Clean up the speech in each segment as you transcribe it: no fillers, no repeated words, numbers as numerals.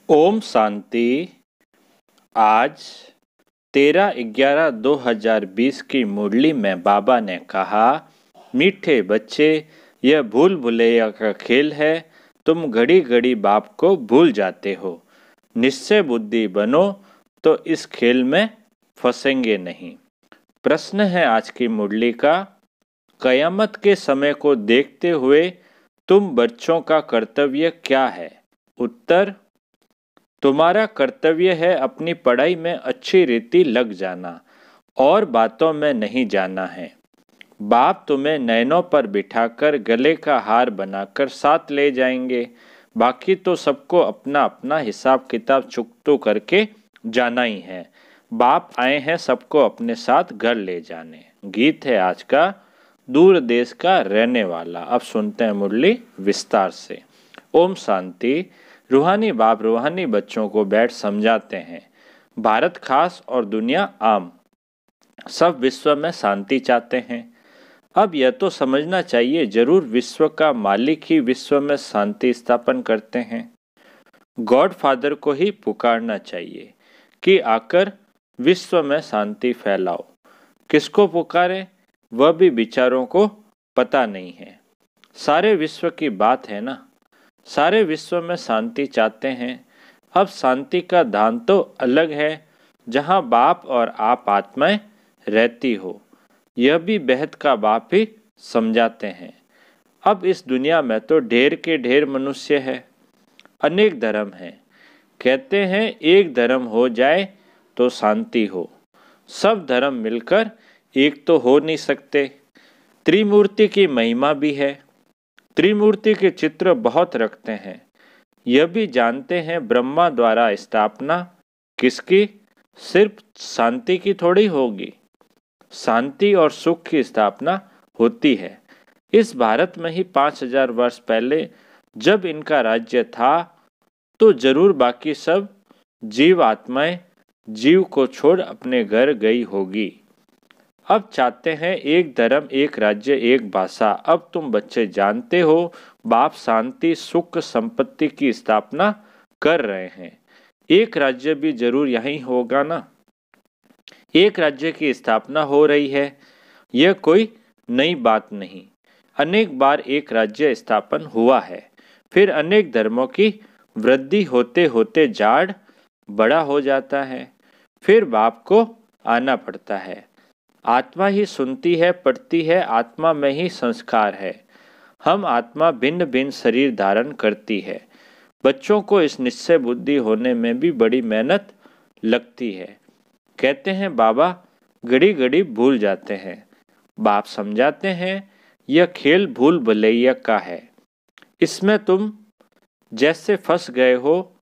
ओम शांति। आज 13/11/2020 की मुरली में बाबा ने कहा, मीठे बच्चे, यह भूल भुलैया का खेल है। तुम घड़ी घड़ी बाप को भूल जाते हो। निश्चय बुद्धि बनो तो इस खेल में फंसेंगे नहीं। प्रश्न है आज की मुरली का, कयामत के समय को देखते हुए तुम बच्चों का कर्तव्य क्या है? उत्तर, तुम्हारा कर्तव्य है अपनी पढ़ाई में अच्छी रीति लग जाना और बातों में नहीं जाना है। बाप तुम्हें नैनों पर बिठाकर गले का हार बनाकर साथ ले जाएंगे। बाकी तो सबको अपना अपना हिसाब किताब चुकतो करके जाना ही है। बाप आए हैं सबको अपने साथ घर ले जाने। गीत है आज का, दूर देश का रहने वाला। अब सुनते हैं मुरली विस्तार से। ओम शांति। रूहानी बाप रूहानी बच्चों को बैठ समझाते हैं। भारत खास और दुनिया आम, सब विश्व में शांति चाहते हैं। अब यह तो समझना चाहिए, जरूर विश्व का मालिक ही विश्व में शांति स्थापन करते हैं। गॉड फादर को ही पुकारना चाहिए कि आकर विश्व में शांति फैलाओ। किसको पुकारे वह भी विचारों को पता नहीं है। सारे विश्व की बात है ना, सारे विश्व में शांति चाहते हैं। अब शांति का धान तो अलग है, जहाँ बाप और आप आत्माएं रहती हो। यह भी बेहद का बाप ही समझाते हैं। अब इस दुनिया में तो ढेर के ढेर मनुष्य है, अनेक धर्म हैं। कहते हैं एक धर्म हो जाए तो शांति हो। सब धर्म मिलकर एक तो हो नहीं सकते। त्रिमूर्ति की महिमा भी है। त्रिमूर्ति के चित्र बहुत रखते हैं। यह भी जानते हैं ब्रह्मा द्वारा स्थापना किसकी? सिर्फ शांति की थोड़ी होगी। शांति और सुख की स्थापना होती है। इस भारत में ही 5000 वर्ष पहले जब इनका राज्य था तो जरूर बाकी सब जीव आत्माएं जीव को छोड़ अपने घर गई होगी। अब चाहते हैं एक धर्म, एक राज्य, एक भाषा। अब तुम बच्चे जानते हो बाप शांति सुख संपत्ति की स्थापना कर रहे हैं। एक राज्य भी जरूर यहीं होगा ना। एक राज्य की स्थापना हो रही है, यह कोई नई बात नहीं। अनेक बार एक राज्य स्थापन हुआ है। फिर अनेक धर्मों की वृद्धि होते होते जाड़ बड़ा हो जाता है। फिर बाप को आना पड़ता है। आत्मा ही सुनती है, पढ़ती है। आत्मा में ही संस्कार है। हम आत्मा भिन्न भिन्न शरीर धारण करती है। बच्चों को इस निश्चय बुद्धि होने में भी बड़ी मेहनत लगती है। कहते हैं बाबा घड़ी घड़ी भूल जाते हैं। बाप समझाते हैं यह खेल भूल भुलैया का है। इसमें तुम जैसे फंस गए हो,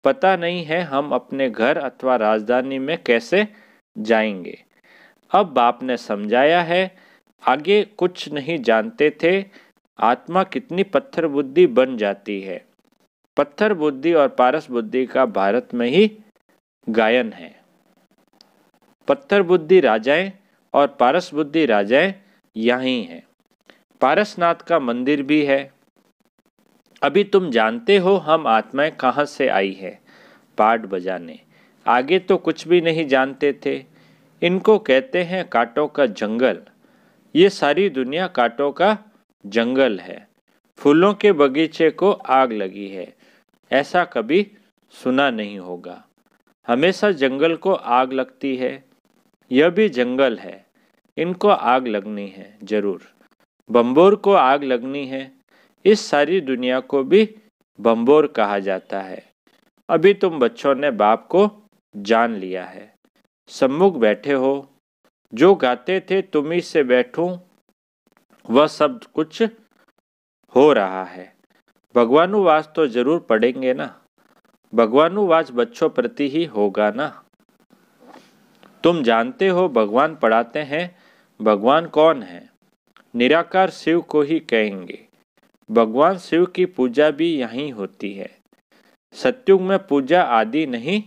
पता नहीं है हम अपने घर अथवा राजधानी में कैसे जाएंगे। अब बाप ने समझाया है, आगे कुछ नहीं जानते थे। आत्मा कितनी पत्थर बुद्धि बन जाती है। पत्थर बुद्धि और पारस बुद्धि का भारत में ही गायन है। पत्थर बुद्धि राजाएं और पारस बुद्धि राजाएं यहीं हैं। पारसनाथ का मंदिर भी है। अभी तुम जानते हो हम आत्माएं कहाँ से आई है? पाठ बजाने। आगे तो कुछ भी नहीं जानते थे। इनको कहते हैं कांटों का जंगल। ये सारी दुनिया कांटों का जंगल है। फूलों के बगीचे को आग लगी है, ऐसा कभी सुना नहीं होगा। हमेशा जंगल को आग लगती है। यह भी जंगल है, इनको आग लगनी है जरूर। बम्बोर को आग लगनी है। इस सारी दुनिया को भी बम्बोर कहा जाता है। अभी तुम बच्चों ने बाप को जान लिया है। सम्मुख बैठे हो। जो गाते थे तुम ही से बैठूं, वह सब कुछ हो रहा है। भगवानुवास तो जरूर पढ़ेंगे ना। भगवानुवास बच्चों प्रति ही होगा ना। तुम जानते हो भगवान पढ़ाते हैं। भगवान कौन है? निराकार शिव को ही कहेंगे। भगवान शिव की पूजा भी यहीं होती है। सतयुग में पूजा आदि नहीं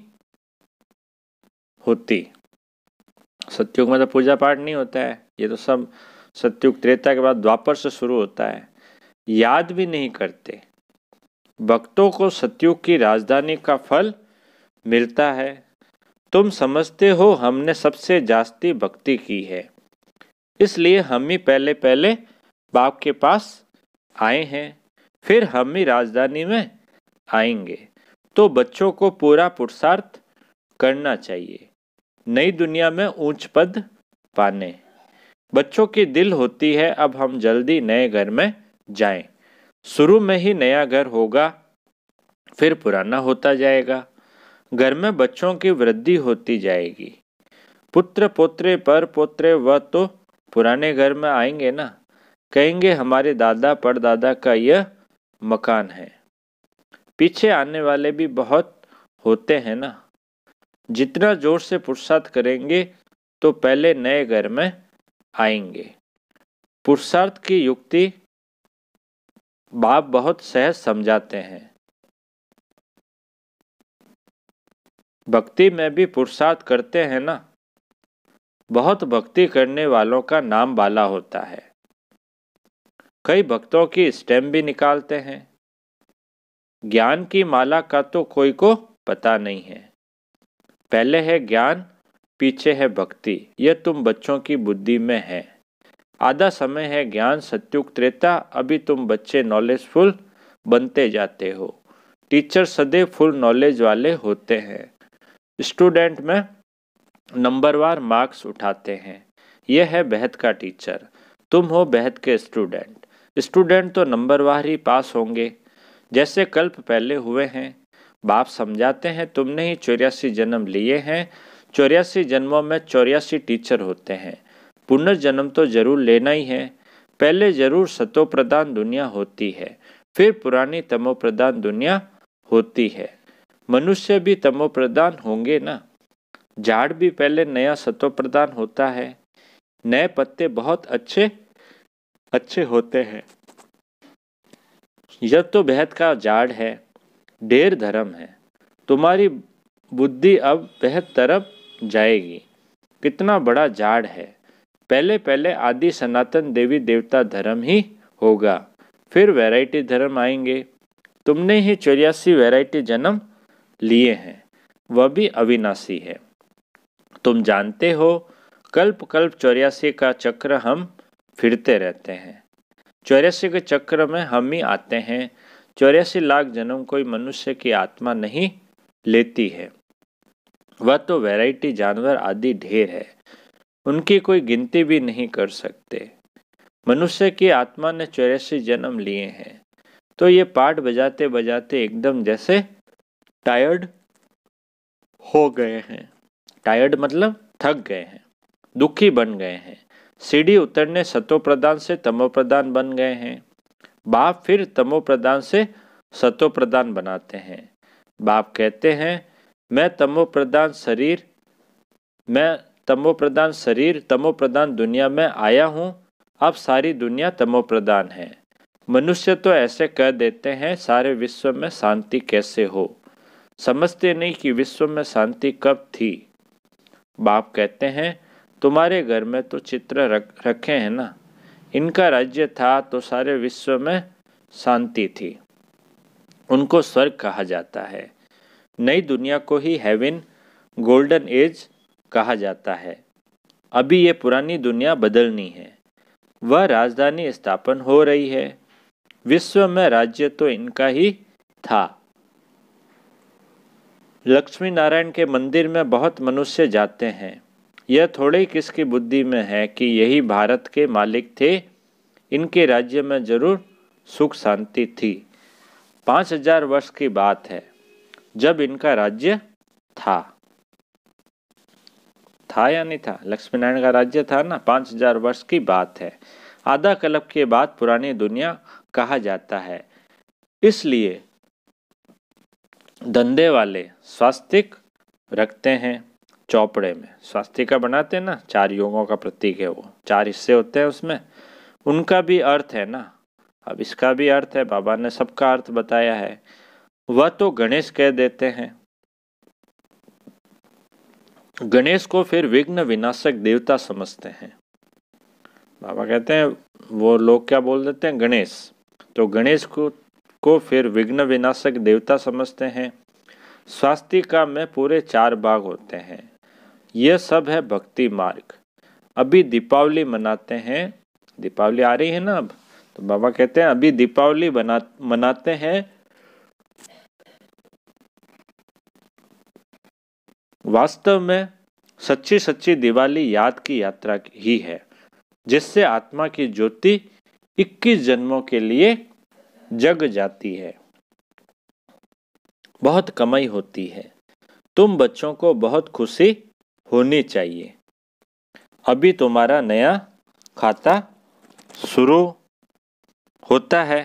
होती। सतयुग में तो पूजा पाठ नहीं होता है। ये तो सब सतयुग त्रेता के बाद द्वापर से शुरू होता है। याद भी नहीं करते। भक्तों को सतयुग की राजधानी का फल मिलता है। तुम समझते हो हमने सबसे जास्ती भक्ति की है, इसलिए हम ही पहले पहले बाप के पास आए हैं, फिर हम ही राजधानी में आएंगे। तो बच्चों को पूरा पुरुषार्थ करना चाहिए नई दुनिया में ऊंच पद पाने। बच्चों की दिल होती है अब हम जल्दी नए घर में जाएं। शुरू में ही नया घर होगा, फिर पुराना होता जाएगा। घर में बच्चों की वृद्धि होती जाएगी। पुत्र पोत्रे पर पोत्रे वह तो पुराने घर में आएंगे ना, कहेंगे हमारे दादा परदादा का यह मकान है। पीछे आने वाले भी बहुत होते हैं ना। जितना जोर से पुरुषार्थ करेंगे तो पहले नए घर में आएंगे। पुरुषार्थ की युक्ति बाप बहुत सहज समझाते हैं। भक्ति में भी पुरुषार्थ करते हैं ना। बहुत भक्ति करने वालों का नाम बाला होता है। कई भक्तों की स्टेम भी निकालते हैं। ज्ञान की माला का तो कोई को पता नहीं है। पहले है ज्ञान, पीछे है भक्ति। यह तुम बच्चों की बुद्धि में है। आधा समय है ज्ञान सत्युग त्रेता, अभी तुम बच्चे नॉलेजफुल बनते जाते हो। टीचर सदैव फुल नॉलेज वाले होते हैं। स्टूडेंट में नंबरवार मार्क्स उठाते हैं। यह है बेहद का टीचर, तुम हो बेहद के स्टूडेंट। स्टूडेंट तो नंबरवार ही पास होंगे, जैसे कल्प पहले हुए हैं। बाप समझाते हैं तुमने ही 84 जन्म लिए हैं। 84 जन्मों में 84 टीचर होते हैं। पुनर्जन्म तो जरूर लेना ही है। पहले जरूर सतो प्रधान दुनिया होती है, फिर पुरानी तमो प्रधान दुनिया होती है। मनुष्य भी तमो प्रधान होंगे ना। झाड़ भी पहले नया सतो प्रधान होता है। नए पत्ते बहुत अच्छे अच्छे होते हैं। यह तो बेहद का झाड़ है, ढेर धर्म है। तुम्हारी बुद्धि अब बेहद तरफ जाएगी। कितना बड़ा झाड़ है। पहले पहले आदि सनातन देवी देवता धर्म ही होगा, फिर वैरायटी धर्म आएंगे। तुमने ही 84 वैरायटी जन्म लिए हैं, वह भी अविनाशी है। तुम जानते हो कल्प कल्प 84 का चक्र हम फिरते रहते हैं। 84 के चक्र में हम ही आते हैं। 84 लाख जन्म कोई मनुष्य की आत्मा नहीं लेती है। वह तो वैरायटी जानवर आदि ढेर है, उनकी कोई गिनती भी नहीं कर सकते। मनुष्य की आत्मा ने 84 जन्म लिए हैं, तो ये पाठ बजाते बजाते एकदम जैसे टायर्ड हो गए हैं। टायर्ड मतलब थक गए हैं, दुखी बन गए हैं। सीढ़ी उतरने सतो प्रधान से तमो प्रधान बन गए हैं। बाप फिर तमो प्रधान से सतो प्रधान बनाते हैं। बाप कहते हैं मैं तमो प्रधान शरीर तमो प्रधान दुनिया में आया हूँ। अब सारी दुनिया तमो प्रधान है। मनुष्य तो ऐसे कह देते हैं सारे विश्व में शांति कैसे हो, समझते नहीं कि विश्व में शांति कब थी। बाप कहते हैं तुम्हारे घर में तो चित्र रखे हैं ना। इनका राज्य था तो सारे विश्व में शांति थी। उनको स्वर्ग कहा जाता है। नई दुनिया को ही हेवन गोल्डन एज कहा जाता है। अभी ये पुरानी दुनिया बदलनी है। वह राजधानी स्थापन हो रही है। विश्व में राज्य तो इनका ही था। लक्ष्मी नारायण के मंदिर में बहुत मनुष्य जाते हैं। यह थोड़े ही किसकी बुद्धि में है कि यही भारत के मालिक थे। इनके राज्य में जरूर सुख शांति थी। 5000 वर्ष की बात है जब इनका राज्य था या नहीं था। लक्ष्मी नारायण का राज्य था ना। 5000 वर्ष की बात है। आधा कल्प के बाद पुरानी दुनिया कहा जाता है। इसलिए धंधे वाले स्वास्तिक रखते हैं चौपड़े में। स्वास्तिका बनाते हैं ना, 4 योगों का प्रतीक है वो, 4 हिस्से होते हैं उसमें। उनका भी अर्थ है ना। अब इसका भी अर्थ है, बाबा ने सबका अर्थ बताया है। वह तो गणेश कह देते हैं। गणेश को फिर विघ्न विनाशक देवता समझते हैं। बाबा कहते हैं वो लोग क्या बोल देते हैं गणेश, तो गणेश को को फिर विघ्न विनाशक देवता समझते हैं। स्वास्तिका में पूरे 4 भाग होते हैं। यह सब है भक्ति मार्ग। अभी दीपावली मनाते हैं, दीपावली आ रही है ना अब, तो बाबा कहते हैं अभी दीपावली मनाते हैं। वास्तव में सच्ची सच्ची दिवाली याद की यात्रा ही है, जिससे आत्मा की ज्योति 21 जन्मों के लिए जग जाती है। बहुत कमाई होती है। तुम बच्चों को बहुत खुशी होनी चाहिए। अभी तुम्हारा नया खाता शुरू होता है।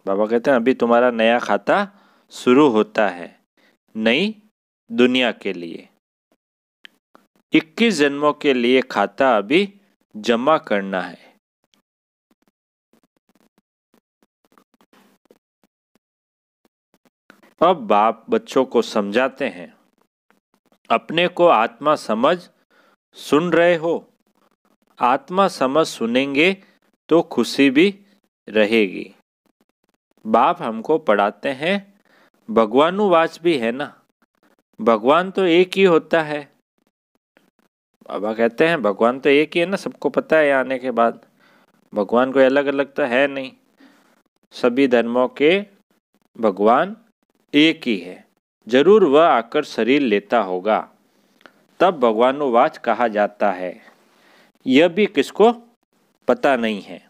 बाबा कहते हैं अभी तुम्हारा नया खाता शुरू होता है नई दुनिया के लिए। 21 जन्मों के लिए खाता अभी जमा करना है। अब बाप बच्चों को समझाते हैं, अपने को आत्मा समझ सुन रहे हो? आत्मा समझ सुनेंगे तो खुशी भी रहेगी। बाप हमको पढ़ाते हैं, भगवानुवाच भी है ना, भगवान तो एक ही होता है। बाबा कहते हैं भगवान तो एक ही है ना, सबको पता है आने के बाद। भगवान कोई अलग अलग तो है नहीं, सभी धर्मों के भगवान एक ही है। जरूर वह आकर शरीर लेता होगा, तब भगवानुवाच कहा जाता है। यह भी किसको पता नहीं है,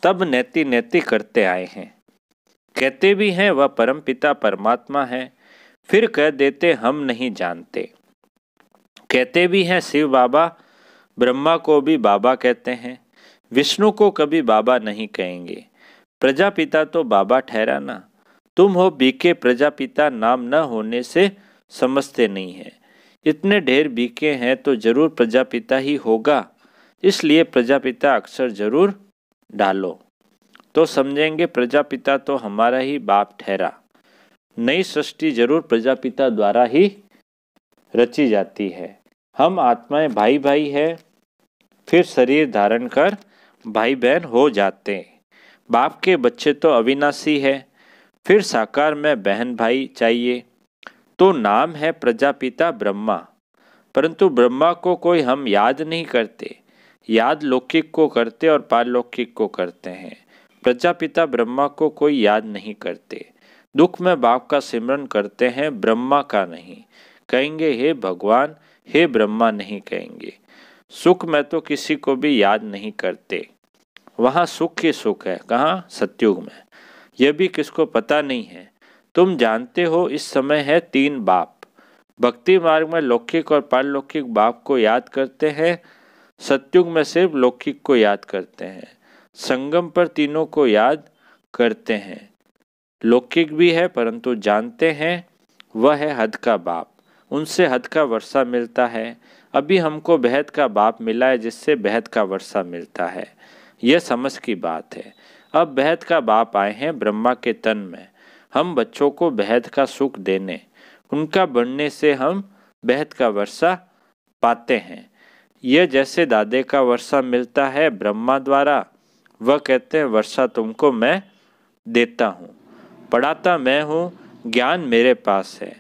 तब नेति नेति करते आए हैं। कहते भी हैं वह परमपिता परमात्मा है, फिर कह देते हम नहीं जानते। कहते भी हैं शिव बाबा, ब्रह्मा को भी बाबा कहते हैं, विष्णु को कभी बाबा नहीं कहेंगे। प्रजापिता तो बाबा ठहरा ना। तुम हो बीके प्रजापिता, नाम न होने से समझते नहीं है। इतने ढेर बीके हैं तो जरूर प्रजापिता ही होगा, इसलिए प्रजापिता अक्षर जरूर डालो तो समझेंगे प्रजापिता तो हमारा ही बाप ठहरा। नई सृष्टि जरूर प्रजापिता द्वारा ही रची जाती है। हम आत्माएं भाई भाई है, फिर शरीर धारण कर भाई बहन हो जाते हैं। बाप के बच्चे तो अविनाशी है, फिर साकार में बहन भाई चाहिए, तो नाम है प्रजापिता ब्रह्मा। परंतु ब्रह्मा को कोई हम याद नहीं करते, याद लौकिक को करते और पारलौकिक को करते हैं। प्रजापिता ब्रह्मा को कोई याद नहीं करते। दुख में बाप का सिमरन करते हैं, ब्रह्मा का नहीं। कहेंगे हे भगवान, हे ब्रह्मा नहीं कहेंगे। सुख में तो किसी को भी याद नहीं करते, वहाँ सुख ही सुख है। कहाँ? सतयुग में। यह भी किसको पता नहीं है। तुम जानते हो इस समय है 3 बाप। भक्ति मार्ग में लौकिक और पारलौकिक बाप को याद करते हैं, सतयुग में सिर्फ लौकिक को याद करते हैं। संगम पर तीनों को याद करते हैं। लौकिक भी है परंतु जानते हैं वह है हद का बाप, उनसे हद का वर्षा मिलता है। अभी हमको बेहद का बाप मिला है, जिससे बेहद का वर्षा मिलता है। यह समझ की बात है। अब बेहद का बाप आए हैं ब्रह्मा के तन में, हम बच्चों को बेहद का सुख देने, उनका बनने से हम बेहद का वर्षा पाते हैं। यह जैसे दादे का वर्षा मिलता है ब्रह्मा द्वारा, वह कहते हैं वर्षा तुमको मैं देता हूँ, पढ़ाता मैं हूँ, ज्ञान मेरे पास है।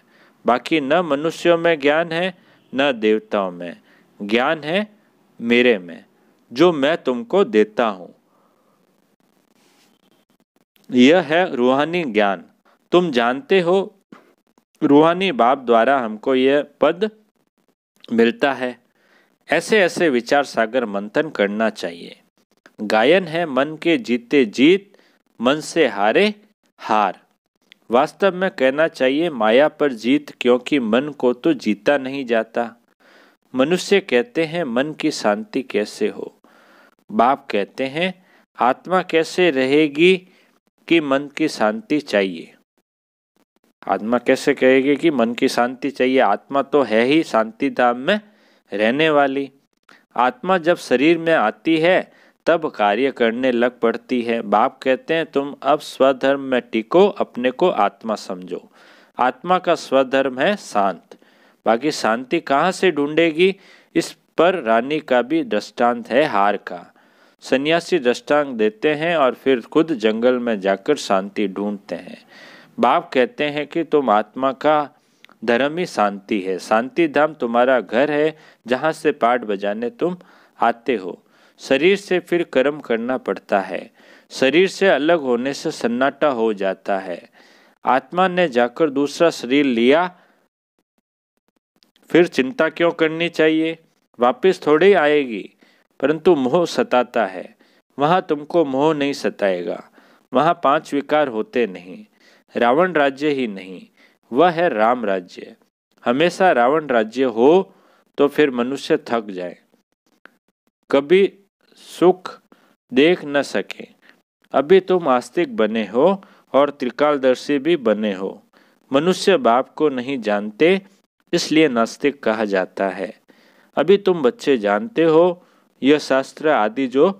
बाकी न मनुष्यों में ज्ञान है न देवताओं में, ज्ञान है मेरे में जो मैं तुमको देता हूँ। यह है रूहानी ज्ञान। तुम जानते हो रूहानी बाप द्वारा हमको यह पद मिलता है। ऐसे ऐसे विचार सागर मंथन करना चाहिए। गायन है मन के जीते जीत, मन से हारे हार। वास्तव में कहना चाहिए माया पर जीत, क्योंकि मन को तो जीता नहीं जाता। मनुष्य कहते हैं मन की शांति कैसे हो। बाप कहते हैं आत्मा कैसे रहेगी कि मन की शांति चाहिए। आत्मा कैसे कहेगी कि मन की शांति चाहिए? आत्मा तो है ही शांति धाम में रहने वाली। आत्मा जब शरीर में आती है तब कार्य करने लग पड़ती है। बाप कहते हैं तुम अब स्वधर्म में टिको, अपने को आत्मा समझो। आत्मा का स्वधर्म है शांत। बाकी शांति कहाँ से ढूंढेगी, इस पर रानी का भी दृष्टांत है हार का। सन्यासी दृष्टांत देते हैं और फिर खुद जंगल में जाकर शांति ढूंढते हैं। बाप कहते हैं कि तुम आत्मा का धर्म ही शांति है। शांति धाम तुम्हारा घर है जहाँ से पाठ बजाने तुम आते हो। शरीर से फिर कर्म करना पड़ता है। शरीर से अलग होने से सन्नाटा हो जाता है। आत्मा ने जाकर दूसरा शरीर लिया, फिर चिंता क्यों करनी चाहिए? वापस थोड़ी आएगी। परंतु मोह सताता है। वहां तुमको मोह नहीं सताएगा। वहां 5 विकार होते नहीं। रावण राज्य ही नहीं, वह है राम राज्य। हमेशा रावण राज्य हो तो फिर मनुष्य थक जाए, कभी सुख देख न सके। अभी तुम आस्तिक बने हो और त्रिकालदर्शी भी बने हो। मनुष्य बाप को नहीं जानते, इसलिए नास्तिक कहा जाता है। अभी तुम बच्चे जानते हो यह शास्त्र आदि जो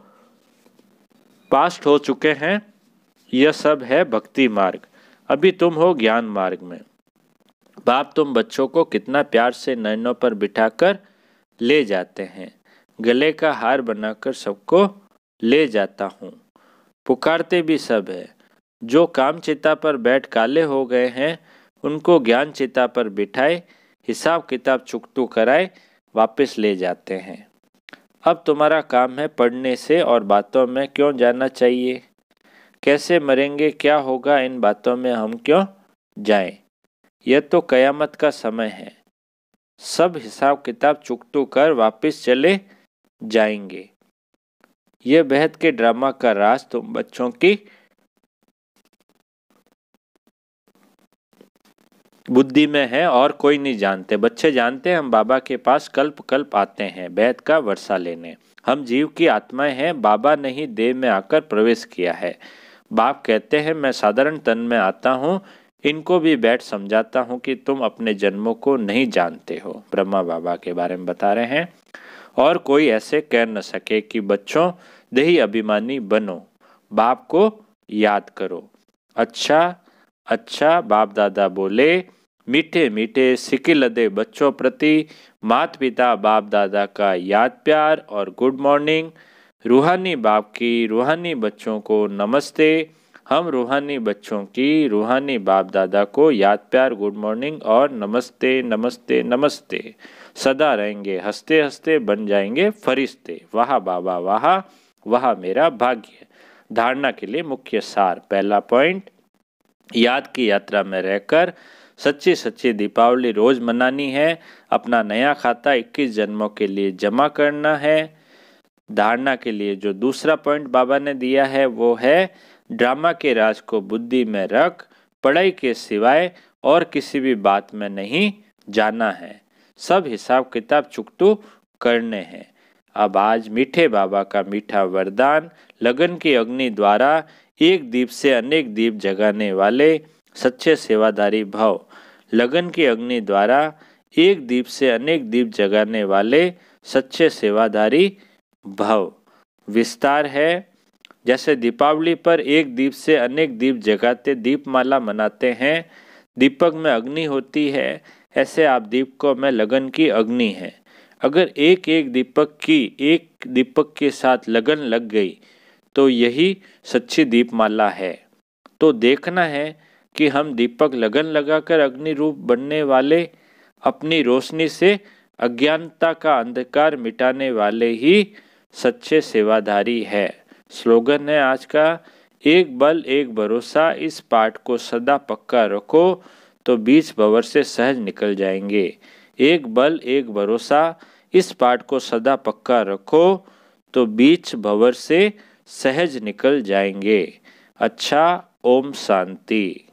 पास्ट हो चुके हैं, यह सब है भक्ति मार्ग। अभी तुम हो ज्ञान मार्ग में। बाप तुम बच्चों को कितना प्यार से नैनों पर बिठाकर ले जाते हैं। गले का हार बनाकर सबको ले जाता हूँ। पुकारते भी सब है। जो काम चिता पर बैठ काले हो गए हैं, उनको ज्ञान चिता पर बिठाए, हिसाब किताब चुकतू कराए, वापस ले जाते हैं। अब तुम्हारा काम है पढ़ने से और बातों में क्यों जाना चाहिए। कैसे मरेंगे, क्या होगा, इन बातों में हम क्यों जाएं। यह तो कयामत का समय है। सब हिसाब किताब चुकतू कर वापस चले जाएंगे। यह बेहद के ड्रामा का राज तुम बच्चों की बुद्धि में है और कोई नहीं जानते। बच्चे जानते हैं हम बाबा के पास कल्प कल्प आते हैं बेहद का वर्षा लेने। हम जीव की आत्माएं हैं, बाबा ने ही देह में आकर प्रवेश किया है। बाप कहते हैं मैं साधारण तन में आता हूँ, इनको भी बैठ समझाता हूँ कि तुम अपने जन्मों को नहीं जानते हो। ब्रह्मा बाबा के बारे में बता रहे हैं। और कोई ऐसे कह न सके कि बच्चों देही अभिमानी बनो, बाप को याद करो। अच्छा बाप दादा बोले, मीठे मीठे सिक्के लदे बच्चों प्रति माता पिता बाप दादा का याद प्यार और गुड मॉर्निंग। रूहानी बाप की रूहानी बच्चों को नमस्ते। हम रूहानी बच्चों की रूहानी बाप दादा को याद प्यार, गुड मॉर्निंग और नमस्ते नमस्ते नमस्ते। सदा रहेंगे हंसते हंसते, बन जाएंगे फरिश्ते। वाह बाबा वाह, वह मेरा भाग्य। धारणा के लिए मुख्य सार। पहला पॉइंट, याद की यात्रा में रहकर सच्ची सच्ची दीपावली रोज मनानी है। अपना नया खाता 21 जन्मों के लिए जमा करना है। धारणा के लिए जो दूसरा पॉइंट बाबा ने दिया है वो है ड्रामा के राज को बुद्धि में रख, पढ़ाई के सिवाय और किसी भी बात में नहीं जाना है। सब हिसाब किताब चुकतू करने हैं। अब आज मीठे बाबा का मीठा वरदान, लगन की अग्नि द्वारा एक दीप से अनेक दीप जगाने वाले सच्चे सेवादारी भव। लगन की अग्नि द्वारा एक दीप से अनेक दीप जगाने वाले सच्चे सेवादारी भव। विस्तार है, जैसे दीपावली पर एक दीप से अनेक दीप जगाते दीपमाला मनाते हैं, दीपक में अग्नि होती है, ऐसे आप दीपकों में लगन की अग्नि है। अगर एक दीपक के साथ लगन लग गई तो यही सच्ची दीपमाला है। तो देखना है कि हम दीपक लगन लगाकर अग्नि रूप बनने वाले, अपनी रोशनी से अज्ञानता का अंधकार मिटाने वाले ही सच्चे सेवाधारी है। स्लोगन है आज का, एक बल एक भरोसा। इस पाठ को सदा पक्का रखो तो बीच भंवर से सहज निकल जाएंगे। एक बल एक भरोसा, इस पाठ को सदा पक्का रखो तो बीच भंवर से सहज निकल जाएंगे। अच्छा, ओम शांति।